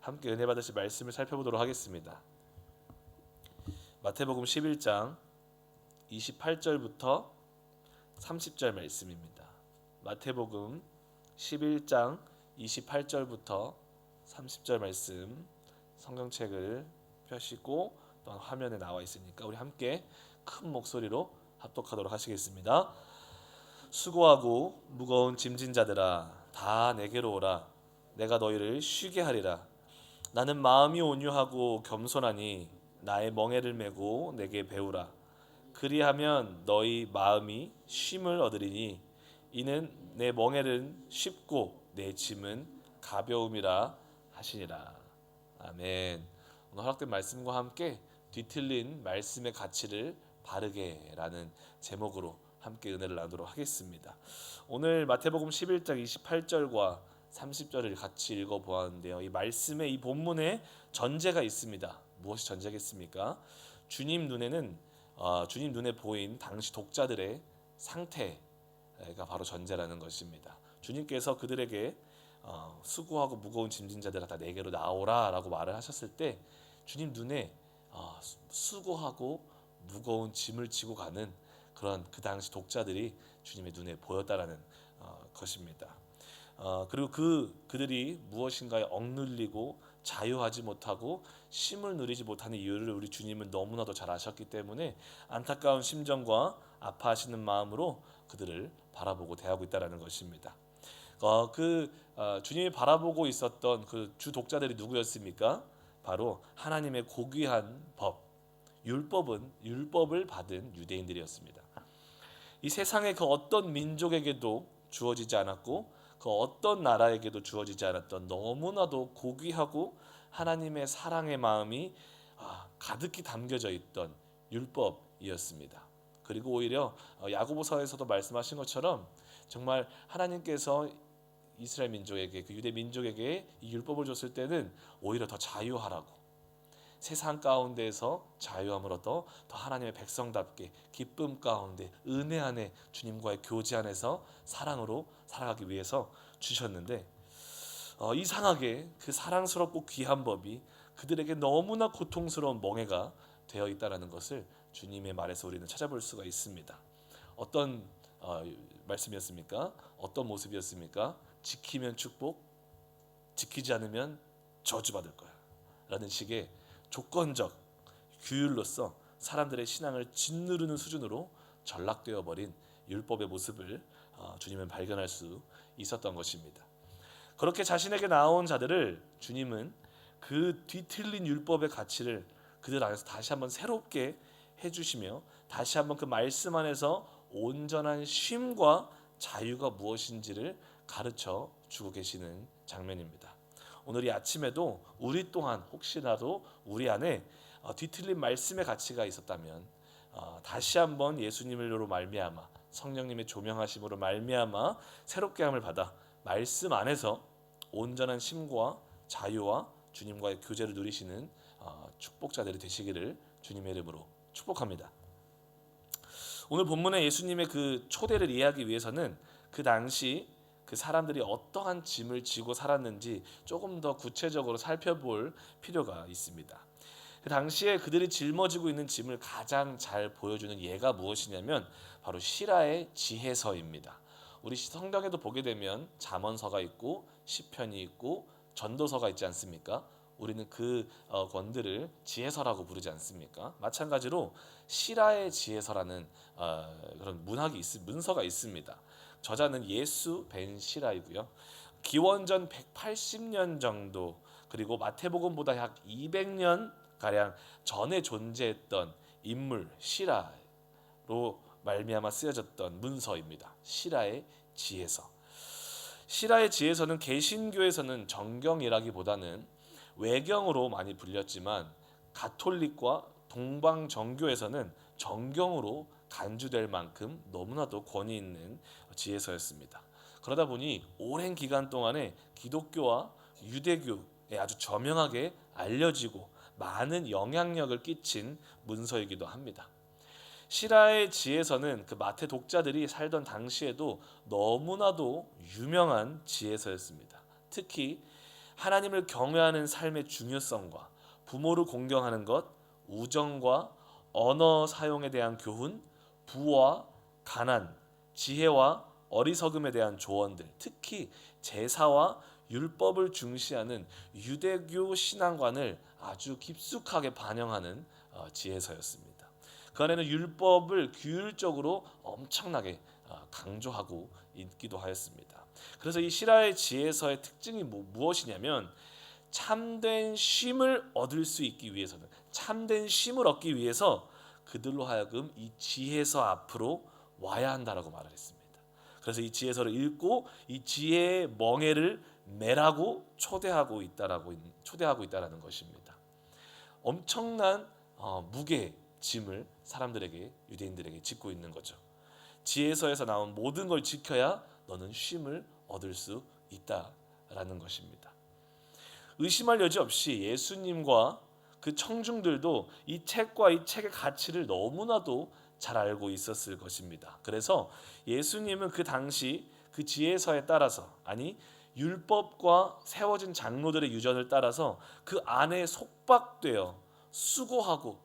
함께 은혜 받으실 말씀을 살펴보도록 하겠습니다. 마태복음 11장 28절부터 30절 말씀입니다. 마태복음 11장 28절부터 30절 말씀, 성경책을 펴시고 또 화면에 나와 있으니까 우리 함께 큰 목소리로 합독하도록 하시겠습니다. 수고하고 무거운 짐진 자들아, 다 내게로 오라. 내가 너희를 쉬게 하리라. 나는 마음이 온유하고 겸손하니 나의 멍에를 메고 내게 배우라. 그리하면 너희 마음이 쉼을 얻으리니 이는 내 멍에는 쉽고 내 짐은 가벼움이라 하시니라. 아멘. 오늘 허락된 말씀과 함께 뒤틀린 말씀의 가치를 바르게라는 제목으로 함께 은혜를 나누도록 하겠습니다. 오늘 마태복음 11장 28절과 30절을 같이 읽어보았는데요. 이 말씀에, 이 본문에 전제가 있습니다. 무엇이 전제겠습니까? 주님 눈에 보인 당시 독자들의 상태가 바로 전제라는 것입니다. 주님께서 그들에게 수고하고 무거운 짐진 자들아 다 내게로 나오라라고 말을 하셨을 때 주님 눈에 수고하고 무거운 짐을 지고 가는 그런 그 당시 독자들이 주님의 눈에 보였다라는 것입니다. 그리고 그들이 무엇인가에 억눌리고 자유하지 못하고 쉼을 누리지 못하는 이유를 우리 주님은 너무나도 잘 아셨기 때문에 안타까운 심정과 아파하시는 마음으로 그들을 바라보고 대하고 있다라는 것입니다. 주님이 바라보고 있었던 그 주 독자들이 누구였습니까? 바로 하나님의 고귀한 법, 율법을 받은 유대인들이었습니다. 이 세상의 그 어떤 민족에게도 주어지지 않았고 그 어떤 나라에게도 주어지지 않았던 너무나도 고귀하고 하나님의 사랑의 마음이 가득히 담겨져 있던 율법이었습니다. 그리고 오히려 야고보서에서도 말씀하신 것처럼 정말 하나님께서 이스라엘 민족에게, 그 유대 민족에게 이 율법을 줬을 때는 오히려 더 자유하라고, 세상 가운데에서 자유함을 얻어 더 하나님의 백성답게 기쁨 가운데 은혜 안에 주님과의 교제 안에서 사랑으로 살아가기 위해서 주셨는데 이상하게 그 사랑스럽고 귀한 법이 그들에게 너무나 고통스러운 멍에가 되어 있다는 것을 주님의 말에서 우리는 찾아볼 수가 있습니다. 어떤 말씀이었습니까? 어떤 모습이었습니까? 지키면 축복, 지키지 않으면 저주받을 거야 라는 식의 조건적 규율로서 사람들의 신앙을 짓누르는 수준으로 전락되어 버린 율법의 모습을 주님은 발견할 수 있었던 것입니다. 그렇게 자신에게 나온 자들을 주님은 그 뒤틀린 율법의 가치를 그들 안에서 다시 한번 새롭게 해주시며 다시 한번 그 말씀 안에서 온전한 쉼과 자유가 무엇인지를 가르쳐 주고 계시는 장면입니다. 오늘 이 아침에도 우리 또한 혹시라도 우리 안에 뒤틀린 말씀의 가치가 있었다면 다시 한번 예수님으로 말미암아 성령님의 조명하심으로 말미암아 새롭게 함을 받아 말씀 안에서 온전한 쉼과 자유와 주님과의 교제를 누리시는 축복자들이 되시기를 주님의 이름으로 축복합니다. 오늘 본문에 예수님의 그 초대를 이해하기 위해서는 그 당시 그 사람들이 어떠한 짐을 지고 살았는지 조금 더 구체적으로 살펴볼 필요가 있습니다. 그 당시에 그들이 짊어지고 있는 짐을 가장 잘 보여주는 예가 무엇이냐면 바로 시라의 지혜서입니다. 우리 성경에도 보게 되면 잠언서가 있고 시편이 있고 전도서가 있지 않습니까? 우리는 그 권들을 지혜서라고 부르지 않습니까? 마찬가지로 시라의 지혜서라는 그런 문서가 있습니다. 저자는 예수 벤 시라이고요. 기원전 180년 정도, 그리고 마태복음보다 약 200년 가량 전에 존재했던 인물 시라로 말미암아 쓰여졌던 문서입니다. 시라의 지혜서. 시라의 지혜서는 개신교에서는 정경이라기보다는 외경으로 많이 불렸지만 가톨릭과 동방 정교에서는 정경으로 간주될 만큼 너무나도 권위 있는 지혜서였습니다. 그러다 보니 오랜 기간 동안에 기독교와 유대교에 아주 저명하게 알려지고 많은 영향력을 끼친 문서이기도 합니다. 시라의 지혜서는 그 마태 독자들이 살던 당시에도 너무나도 유명한 지혜서였습니다. 특히 하나님을 경외하는 삶의 중요성과 부모를 공경하는 것, 우정과 언어 사용에 대한 교훈, 부와 가난, 지혜와 어리석음에 대한 조언들, 특히 제사와 율법을 중시하는 유대교 신앙관을 아주 깊숙하게 반영하는 지혜서였습니다. 그 안에는 율법을 규율적으로 엄청나게 강조하고 있기도 하였습니다. 그래서 이 시라의 지혜서의 특징이 무엇이냐면 참된 쉼을 얻을 수 있기 위해서는 참된 쉼을 얻기 위해서 그들로 하여금 이 지혜서 앞으로 와야 한다라고 말을 했습니다. 그래서 이 지혜서를 읽고 이 지혜의 멍에를 매라고 초대하고 있다라는 것입니다. 엄청난 무게 짐을 사람들에게 유대인들에게 짓고 있는 거죠. 지혜서에서 나온 모든 걸 지켜야 너는 쉼을 얻을 수 있다라는 것입니다. 의심할 여지 없이 예수님과 그 청중들도 이 책과 이 책의 가치를 너무나도 잘 알고 있었을 것입니다. 그래서 예수님은 그 당시 그 지혜서에 따라서 율법과 세워진 장로들의 유전을 따라서 그 안에 속박되어 수고하고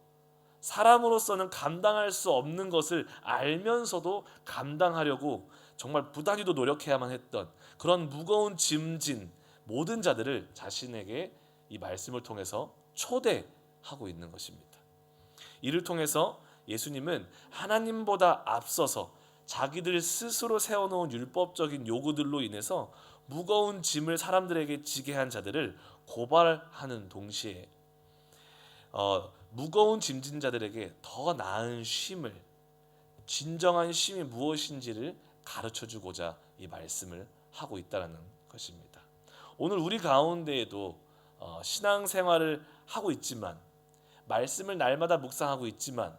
사람으로서는 감당할 수 없는 것을 알면서도 감당하려고 정말 부단히도 노력해야만 했던 그런 무거운 짐진 모든 자들을 자신에게 이 말씀을 통해서 초대하고 있는 것입니다. 이를 통해서 예수님은 하나님보다 앞서서 자기들 스스로 세워놓은 율법적인 요구들로 인해서 무거운 짐을 사람들에게 지게 한 자들을 고발하는 동시에 무거운 짐진 자들에게 더 나은 쉼을, 진정한 쉼이 무엇인지를 가르쳐주고자 이 말씀을 하고 있다는 것입니다. 오늘 우리 가운데에도 신앙생활을 하고 있지만 말씀을 날마다 묵상하고 있지만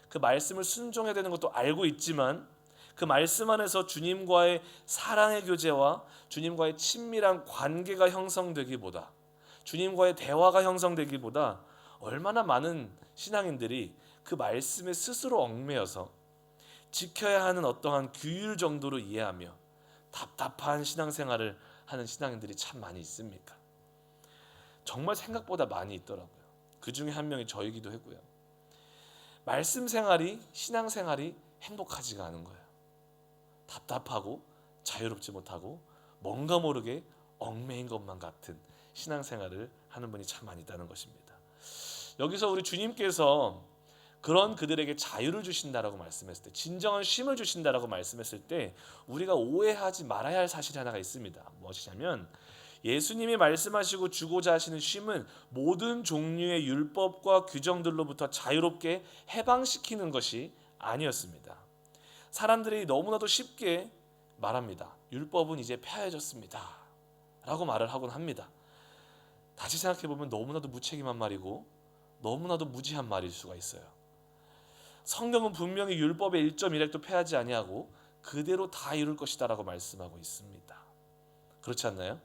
그 말씀을 순종해야 되는 것도 알고 있지만 그 말씀 안에서 주님과의 사랑의 교제와 주님과의 친밀한 관계가 형성되기보다 주님과의 대화가 형성되기보다 얼마나 많은 신앙인들이 그 말씀에 스스로 얽매여서 지켜야 하는 어떠한 규율 정도로 이해하며 답답한 신앙생활을 하는 신앙인들이 참 많이 있습니까? 정말 생각보다 많이 있더라고요. 그 중에 한 명이 저이기도 했고요. 말씀 생활이, 신앙생활이 행복하지가 않은 거예요. 답답하고 자유롭지 못하고 뭔가 모르게 얽매인 것만 같은 신앙생활을 하는 분이 참 많이 있다는 것입니다. 여기서 우리 주님께서 그런 그들에게 자유를 주신다라고 말씀했을 때, 진정한 쉼을 주신다라고 말씀했을 때 우리가 오해하지 말아야 할 사실이 하나가 있습니다. 무엇이냐면 예수님이 말씀하시고 주고자 하시는 쉼은 모든 종류의 율법과 규정들로부터 자유롭게 해방시키는 것이 아니었습니다. 사람들이 너무나도 쉽게 말합니다. 율법은 이제 폐해졌습니다 라고 말을 하곤 합니다. 다시 생각해보면 너무나도 무책임한 말이고 너무나도 무지한 말일 수가 있어요. 성경은 분명히 율법의 1.1획도 폐하지 아니하고 그대로 다 이룰 것이다 라고 말씀하고 있습니다. 그렇지 않나요?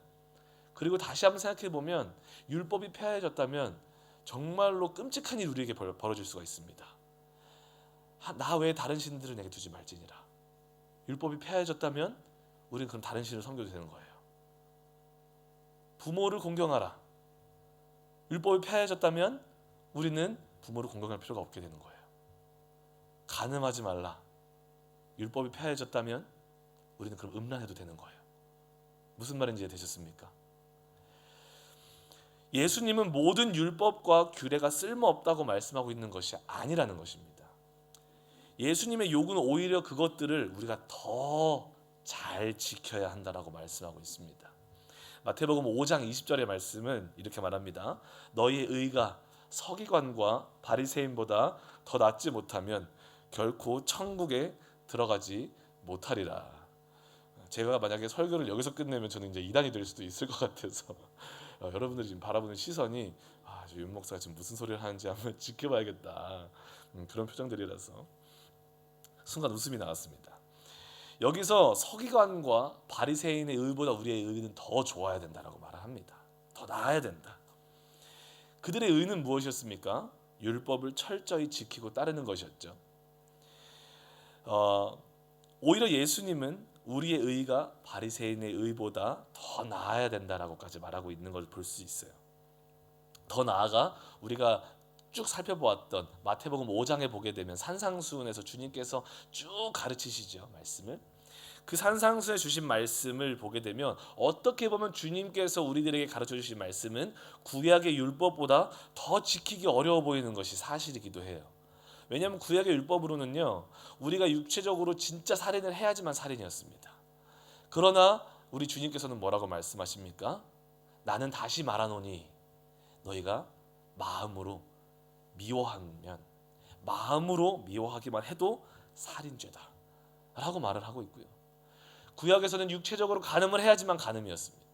그리고 다시 한번 생각해보면 율법이 폐하해졌다면 정말로 끔찍한 일이 우리에게 벌어질 수가 있습니다. 나 외에 다른 신들을 내게 두지 말지니라. 율법이 폐하해졌다면 우리는 그럼 다른 신을 섬겨도 되는 거예요. 부모를 공경하라. 율법이 폐하해졌다면 우리는 부모를 공경할 필요가 없게 되는 거예요. 간음하지 말라. 율법이 폐하해졌다면 우리는 그럼 음란해도 되는 거예요. 무슨 말인지 이해되셨습니까? 예수님은 모든 율법과 규례가 쓸모없다고 말씀하고 있는 것이 아니라는 것입니다. 예수님의 요구는 오히려 그것들을 우리가 더 잘 지켜야 한다라고 말씀하고 있습니다. 마태복음 5장 20절의 말씀은 이렇게 말합니다. 너희의 의가 서기관과 바리새인보다 더 낫지 못하면 결코 천국에 들어가지 못하리라. 제가 만약에 설교를 여기서 끝내면 저는 이제 이단이 될 수도 있을 것 같아서 여러분들이 지금 바라보는 시선이 저 윤 목사가 지금 무슨 소리를 하는지 한번 지켜봐야겠다. 그런 표정들이라서 순간 웃음이 나왔습니다. 여기서 서기관과 바리새인의 의보다 우리의 의는 더 좋아야 된다라고 말을 합니다. 더 나아야 된다. 그들의 의는 무엇이었습니까? 율법을 철저히 지키고 따르는 것이었죠. 오히려 예수님은 우리의 의가 바리새인의 의보다 더 나아야 된다라고까지 말하고 있는 걸 볼 수 있어요. 더 나아가 우리가 쭉 살펴보았던 마태복음 5장에 보게 되면 산상수훈에서 주님께서 쭉 가르치시죠, 말씀을. 그 산상수에 주신 말씀을 보게 되면 어떻게 보면 주님께서 우리들에게 가르쳐 주신 말씀은 구약의 율법보다 더 지키기 어려워 보이는 것이 사실이기도 해요. 왜냐하면 구약의 율법으로는요, 우리가 육체적으로 진짜 살인을 해야지만 살인이었습니다. 그러나 우리 주님께서는 뭐라고 말씀하십니까? 나는 다시 말하노니 너희가 마음으로 미워하기만 해도 살인죄다 라고 말을 하고 있고요. 구약에서는 육체적으로 간음을 해야지만 간음이었습니다.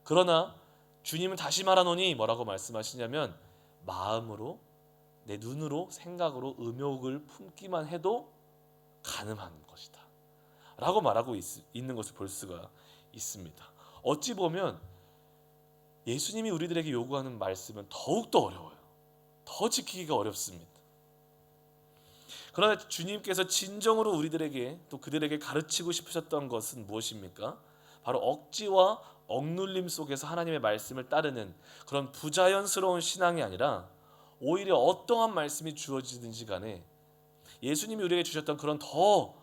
그러나 주님은 다시 말하노니 뭐라고 말씀하시냐면 마음으로, 내 눈으로, 생각으로 음욕을 품기만 해도 간음한 것이다 라고 말하고 있는 것을 볼 수가 있습니다. 어찌 보면 예수님이 우리들에게 요구하는 말씀은 더욱더 어려워요. 더 지키기가 어렵습니다. 그러나 주님께서 진정으로 우리들에게 또 그들에게 가르치고 싶으셨던 것은 무엇입니까? 바로 억지와 억눌림 속에서 하나님의 말씀을 따르는 그런 부자연스러운 신앙이 아니라 오히려 어떠한 말씀이 주어지든지 간에 예수님이 우리에게 주셨던 그런 더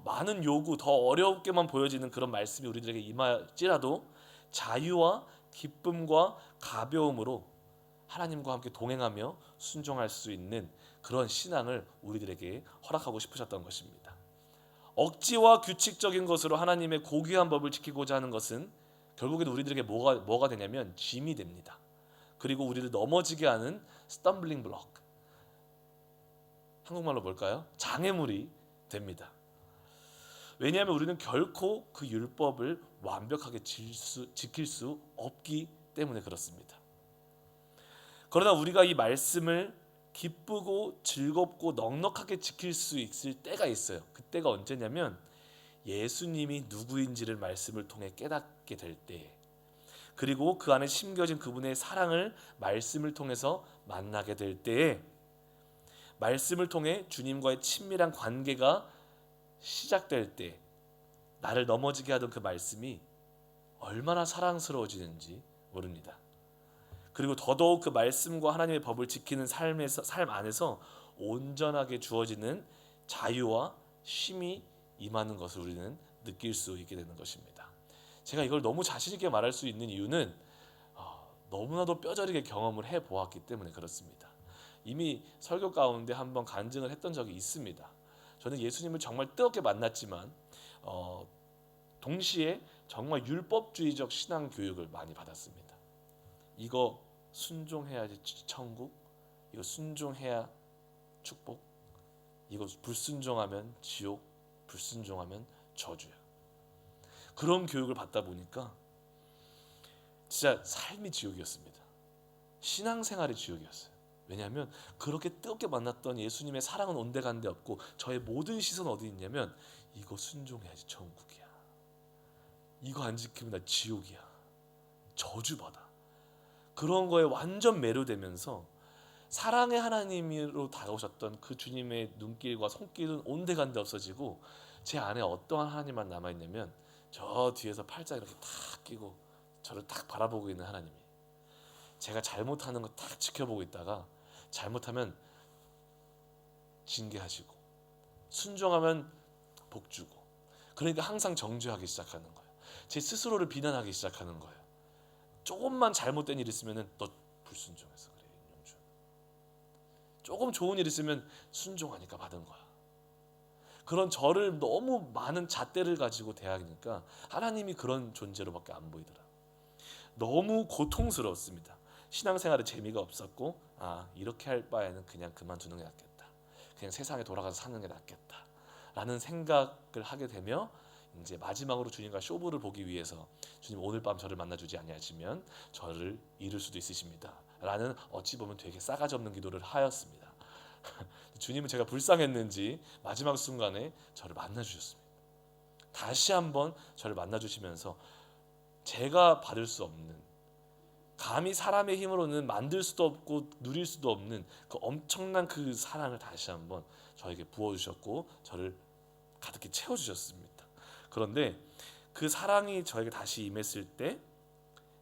많은 요구, 더 어렵게만 보여지는 그런 말씀이 우리들에게 임할지라도 자유와 기쁨과 가벼움으로 하나님과 함께 동행하며 순종할 수 있는 그런 신앙을 우리들에게 허락하고 싶으셨던 것입니다. 억지와 규칙적인 것으로 하나님의 고귀한 법을 지키고자 하는 것은 결국에는 우리들에게 뭐가 되냐면 짐이 됩니다. 그리고 우리를 넘어지게 하는 스텀블링 블록, 한국말로 뭘까요? 장애물이 됩니다. 왜냐하면 우리는 결코 그 율법을 완벽하게 지킬 수 없기 때문에 그렇습니다. 그러나 우리가 이 말씀을 기쁘고 즐겁고 넉넉하게 지킬 수 있을 때가 있어요. 그때가 언제냐면 예수님이 누구인지를 말씀을 통해 깨닫게 될 때, 그리고 그 안에 심겨진 그분의 사랑을 말씀을 통해서 만나게 될 때에, 말씀을 통해 주님과의 친밀한 관계가 시작될 때 나를 넘어지게 하던 그 말씀이 얼마나 사랑스러워지는지 모릅니다. 그리고 더더욱 그 말씀과 하나님의 법을 지키는 삶 안에서 온전하게 주어지는 자유와 쉼이 임하는 것을 우리는 느낄 수 있게 되는 것입니다. 제가 이걸 너무 자신 있게 말할 수 있는 이유는 너무나도 뼈저리게 경험을 해보았기 때문에 그렇습니다. 이미 설교 가운데 한번 간증을 했던 적이 있습니다. 저는 예수님을 정말 뜨겁게 만났지만 동시에 정말 율법주의적 신앙 교육을 많이 받았습니다. 이거 순종해야지 천국, 이거 순종해야 축복, 이거 불순종하면 지옥, 불순종하면 저주야. 그런 교육을 받다 보니까 진짜 삶이 지옥이었습니다. 신앙생활이 지옥이었어요. 왜냐하면 그렇게 뜨겁게 만났던 예수님의 사랑은 온데간데 없고 저의 모든 시선은 어디 있냐면 이거 순종해야지 천국이야, 이거 안 지키면 나 지옥이야, 저주받아. 그런 거에 완전 매료되면서 사랑의 하나님으로 다가오셨던 그 주님의 눈길과 손길은 온데간데 없어지고 제 안에 어떠한 하나님만 남아있냐면 저 뒤에서 팔짱 이렇게 탁 끼고 저를 딱 바라보고 있는 하나님이, 제가 잘못하는 거 딱 지켜보고 있다가 잘못하면 징계하시고 순종하면 복 주고, 그러니까 항상 정죄하기 시작하는 거예요. 제 스스로를 비난하기 시작하는 거예요. 조금만 잘못된 일 있으면 너 불순종해서 그래 윤영준, 조금 좋은 일 있으면 순종하니까 받은 거야. 그런 저를 너무 많은 잣대를 가지고 대하니까 하나님이 그런 존재로밖에 안 보이더라. 너무 고통스러웠습니다. 신앙생활에 재미가 없었고 이렇게 할 바에는 그냥 그만두는 게 낫겠다, 그냥 세상에 돌아가서 사는 게 낫겠다 라는 생각을 하게 되며 이제 마지막으로 주님과 쇼부를 보기 위해서 주님 오늘 밤 저를 만나주지 아니하시면 저를 잃을 수도 있으십니다 라는 어찌 보면 되게 싸가지 없는 기도를 하였습니다. 주님은 제가 불쌍했는지 마지막 순간에 저를 만나주셨습니다. 다시 한번 저를 만나주시면서 제가 받을 수 없는, 감히 사람의 힘으로는 만들 수도 없고 누릴 수도 없는 그 엄청난 그 사랑을 다시 한번 저에게 부어주셨고 저를 가득히 채워주셨습니다. 그런데 그 사랑이 저에게 다시 임했을 때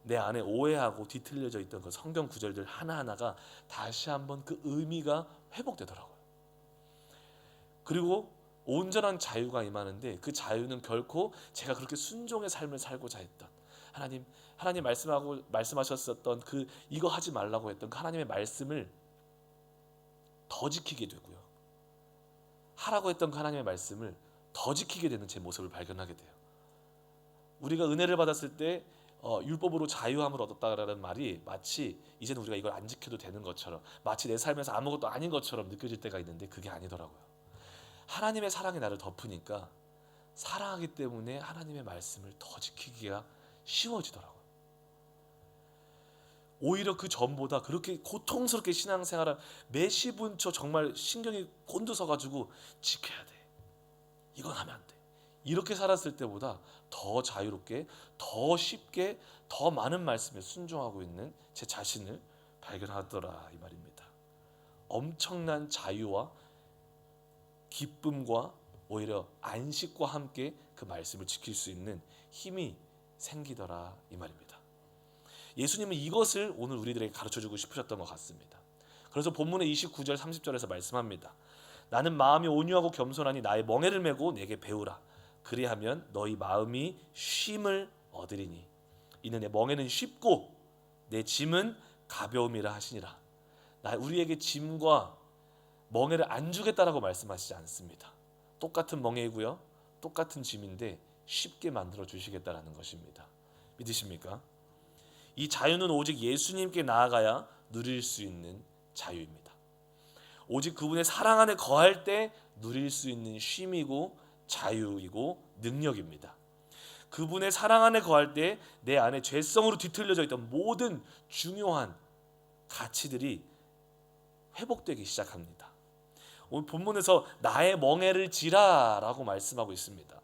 내 안에 오해하고 뒤틀려져 있던 그 성경 구절들 하나하나가 다시 한번 그 의미가 회복되더라고요. 그리고 온전한 자유가 임하는데 그 자유는 결코 제가 그렇게 순종의 삶을 살고자 했던 하나님 말씀하셨었던 그 이거 하지 말라고 했던 그 하나님의 말씀을 더 지키게 되고요. 하라고 했던 그 하나님의 말씀을 더 지키게 되는 제 모습을 발견하게 돼요. 우리가 은혜를 받았을 때 율법으로 자유함을 얻었다라는 말이 마치 이제는 우리가 이걸 안 지켜도 되는 것처럼, 마치 내 삶에서 아무것도 아닌 것처럼 느껴질 때가 있는데 그게 아니더라고요. 하나님의 사랑이 나를 덮으니까 사랑하기 때문에 하나님의 말씀을 더 지키기가 쉬워지더라고요. 오히려 그 전보다 그렇게 고통스럽게 신앙생활을 매시분초 정말 신경이 곤두서가지고 지켜야 돼, 이건 하면 안 돼, 이렇게 살았을 때보다 더 자유롭게, 더 쉽게, 더 많은 말씀에 순종하고 있는 제 자신을 발견하더라 이 말입니다. 엄청난 자유와 기쁨과 오히려 안식과 함께 그 말씀을 지킬 수 있는 힘이 생기더라 이 말입니다. 예수님은 이것을 오늘 우리들에게 가르쳐주고 싶으셨던 것 같습니다. 그래서 본문의 29절 30절에서 말씀합니다. 나는 마음이 온유하고 겸손하니 나의 멍에를 메고 내게 배우라. 그리하면 너희 마음이 쉼을 얻으리니 이는 내 멍에는 쉽고 내 짐은 가벼움이라 하시니라. 우리에게 짐과 멍에를 안 주겠다라고 말씀하시지 않습니다. 똑같은 멍에이고요, 똑같은 짐인데 쉽게 만들어 주시겠다라는 것입니다. 믿으십니까? 이 자유는 오직 예수님께 나아가야 누릴 수 있는 자유입니다. 오직 그분의 사랑 안에 거할 때 누릴 수 있는 쉼이고 자유이고 능력입니다. 그분의 사랑 안에 거할 때 내 안에 죄성으로 뒤틀려져 있던 모든 중요한 가치들이 회복되기 시작합니다. 오늘 본문에서 나의 멍에를 지라라고 말씀하고 있습니다.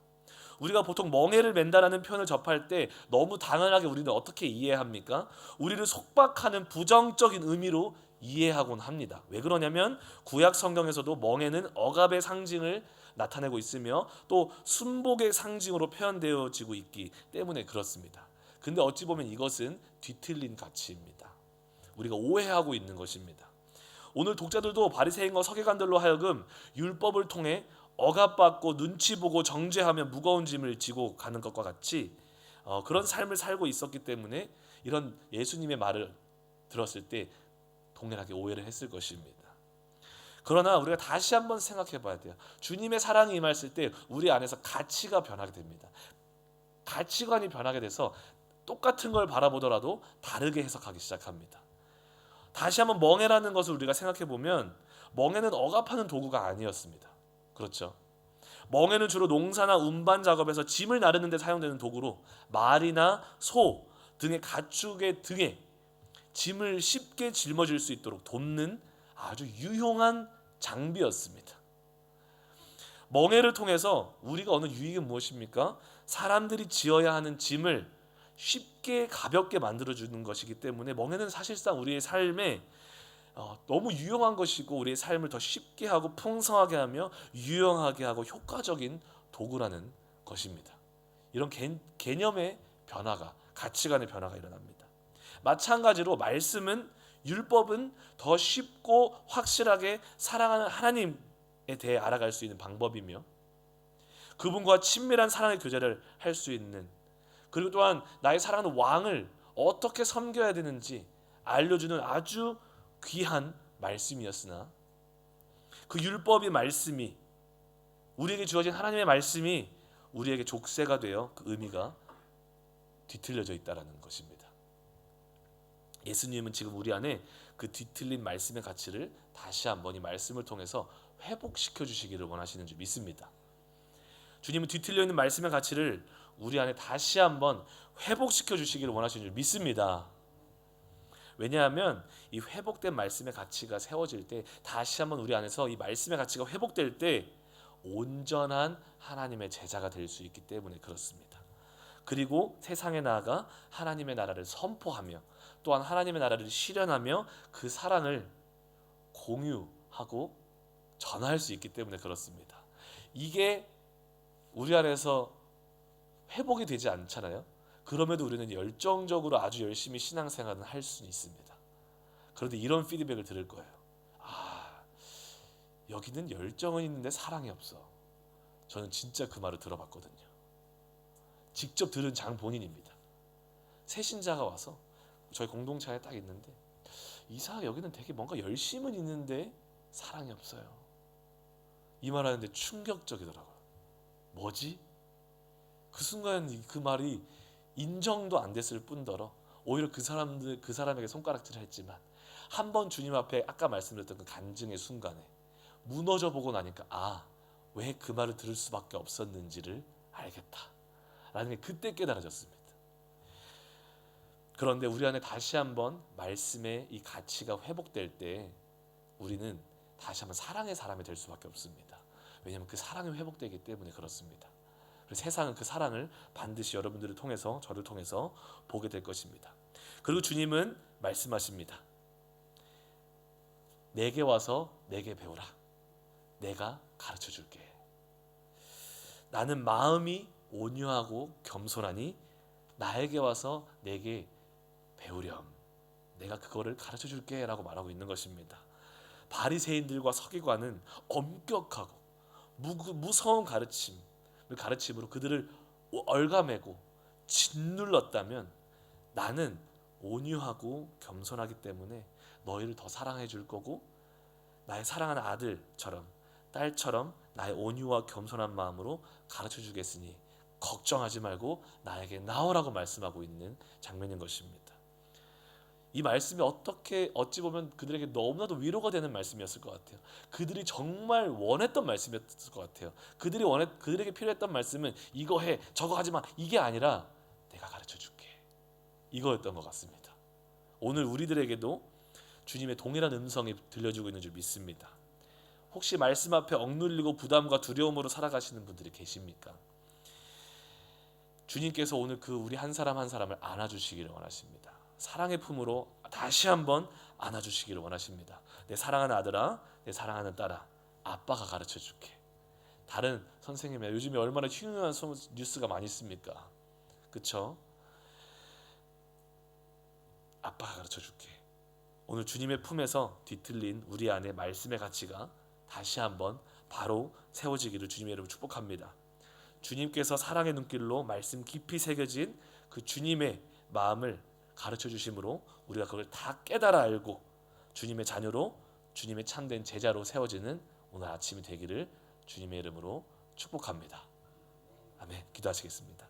우리가 보통 멍에를 맨다라는 표현을 접할 때 너무 당연하게 우리는 어떻게 이해합니까? 우리를 속박하는 부정적인 의미로 이해하곤 합니다. 왜 그러냐면 구약 성경에서도 멍에는 억압의 상징을 나타내고 있으며 또 순복의 상징으로 표현되어지고 있기 때문에 그렇습니다. 근데 어찌 보면 이것은 뒤틀린 가치입니다. 우리가 오해하고 있는 것입니다. 오늘 독자들도 바리새인과 서기관들로 하여금 율법을 통해 억압받고 눈치 보고 정죄하며 무거운 짐을 지고 가는 것과 같이 그런 삶을 살고 있었기 때문에 이런 예수님의 말을 들었을 때 동일하게 오해를 했을 것입니다. 그러나 우리가 다시 한번 생각해 봐야 돼요. 주님의 사랑이 임했을 때 우리 안에서 가치가 변하게 됩니다. 가치관이 변하게 돼서 똑같은 걸 바라보더라도 다르게 해석하기 시작합니다. 다시 한번 멍에라는 것을 우리가 생각해 보면 멍에는 억압하는 도구가 아니었습니다. 그렇죠? 멍에는 주로 농사나 운반 작업에서 짐을 나르는 데 사용되는 도구로 말이나 소 등의 가축의 등에 짐을 쉽게 짊어질 수 있도록 돕는 아주 유용한 장비였습니다. 멍에를 통해서 우리가 얻는 유익은 무엇입니까? 사람들이 지어야 하는 짐을 쉽게 가볍게 만들어주는 것이기 때문에 멍에는 사실상 우리의 삶에 너무 유용한 것이고 우리의 삶을 더 쉽게 하고 풍성하게 하며 유용하게 하고 효과적인 도구라는 것입니다. 이런 개념의 변화가, 가치관의 변화가 일어납니다. 마찬가지로 말씀은, 율법은 더 쉽고 확실하게 사랑하는 하나님에 대해 알아갈 수 있는 방법이며 그분과 친밀한 사랑의 교제를 할 수 있는, 그리고 또한 나의 사랑하는 왕을 어떻게 섬겨야 되는지 알려주는 아주 귀한 말씀이었으나 그 율법의 말씀이, 우리에게 주어진 하나님의 말씀이 우리에게 족쇄가 되어 그 의미가 뒤틀려져 있다는 것입니다. 예수님은 지금 우리 안에 그 뒤틀린 말씀의 가치를 다시 한번 이 말씀을 통해서 회복시켜 주시기를 원하시는 줄 믿습니다. 주님은 뒤틀려 있는 말씀의 가치를 우리 안에 다시 한번 회복시켜 주시기를 원하시는 줄 믿습니다. 왜냐하면 이 회복된 말씀의 가치가 세워질 때, 다시 한번 우리 안에서 이 말씀의 가치가 회복될 때 온전한 하나님의 제자가 될 수 있기 때문에 그렇습니다. 그리고 세상에 나아가 하나님의 나라를 선포하며 또한 하나님의 나라를 실현하며 그 사랑을 공유하고 전할 수 있기 때문에 그렇습니다. 이게 우리 안에서 회복이 되지 않잖아요. 그럼에도 우리는 열정적으로 아주 열심히 신앙생활은 할 수는 있습니다. 그런데 이런 피드백을 들을 거예요. 아, 여기는 열정은 있는데 사랑이 없어. 저는 진짜 그 말을 들어봤거든요. 직접 들은 장 본인입니다. 새 신자가 와서 저희 공동체에 딱 있는데, 이사가 여기는 되게 뭔가 열심은 있는데 사랑이 없어요. 이 말하는데 충격적이더라고요. 뭐지? 그 순간 그 말이 인정도 안 됐을 뿐더러 오히려 그 사람에게 손가락질을 했지만, 한 번 주님 앞에 아까 말씀드렸던 그 간증의 순간에 무너져 보고 나니까 왜 그 말을 들을 수밖에 없었는지를 알겠다 라는 게 그때 깨달아졌습니다. 그런데 우리 안에 다시 한번 말씀의 이 가치가 회복될 때 우리는 다시 한번 사랑의 사람이 될 수밖에 없습니다. 왜냐하면 그 사랑이 회복되기 때문에 그렇습니다. 그래서 세상은 그 사랑을 반드시 여러분들을 통해서, 저를 통해서 보게 될 것입니다. 그리고 주님은 말씀하십니다. 내게 와서 내게 배우라. 내가 가르쳐 줄게. 나는 마음이 온유하고 겸손하니 나에게 와서 내게 배우렴. 내가 그거를 가르쳐 줄게 라고 말하고 있는 것입니다. 바리새인들과 서기관은 엄격하고 무서운 가르침으로 그들을 얼가매고 짓눌렀다면, 나는 온유하고 겸손하기 때문에 너희를 더 사랑해 줄 거고, 나의 사랑하는 아들처럼 딸처럼 나의 온유와 겸손한 마음으로 가르쳐 주겠으니 걱정하지 말고 나에게 나오라고 말씀하고 있는 장면인 것입니다. 이 말씀이 어찌 보면 그들에게 너무나도 위로가 되는 말씀이었을 것 같아요. 그들이 정말 원했던 말씀이었을 것 같아요. 그들에게 필요했던 말씀은 이거 해, 저거 하지 마, 이게 아니라 내가 가르쳐 줄게, 이거였던 것 같습니다. 오늘 우리들에게도 주님의 동일한 음성이 들려주고 있는 줄 믿습니다. 혹시 말씀 앞에 억눌리고 부담과 두려움으로 살아가시는 분들이 계십니까? 주님께서 오늘 그 우리 한 사람 한 사람을 안아주시기를 원하십니다. 사랑의 품으로 다시 한번 안아주시기를 원하십니다. 내 사랑하는 아들아, 내 사랑하는 딸아, 아빠가 가르쳐 줄게. 다른 선생님이야, 요즘에 얼마나 흉흉한 뉴스가 많이 있습니까? 그쵸? 아빠가 가르쳐 줄게. 오늘 주님의 품에서 뒤틀린 우리 안에 말씀의 가치가 다시 한번 바로 세워지기를 주님의 이름으로 축복합니다. 주님께서 사랑의 눈길로 말씀 깊이 새겨진 그 주님의 마음을 가르쳐 주심으로 우리가 그걸 다 깨달아 알고 주님의 자녀로, 주님의 참된 제자로 세워지는 오늘 아침이 되기를 주님의 이름으로 축복합니다. 아멘. 기도하시겠습니다.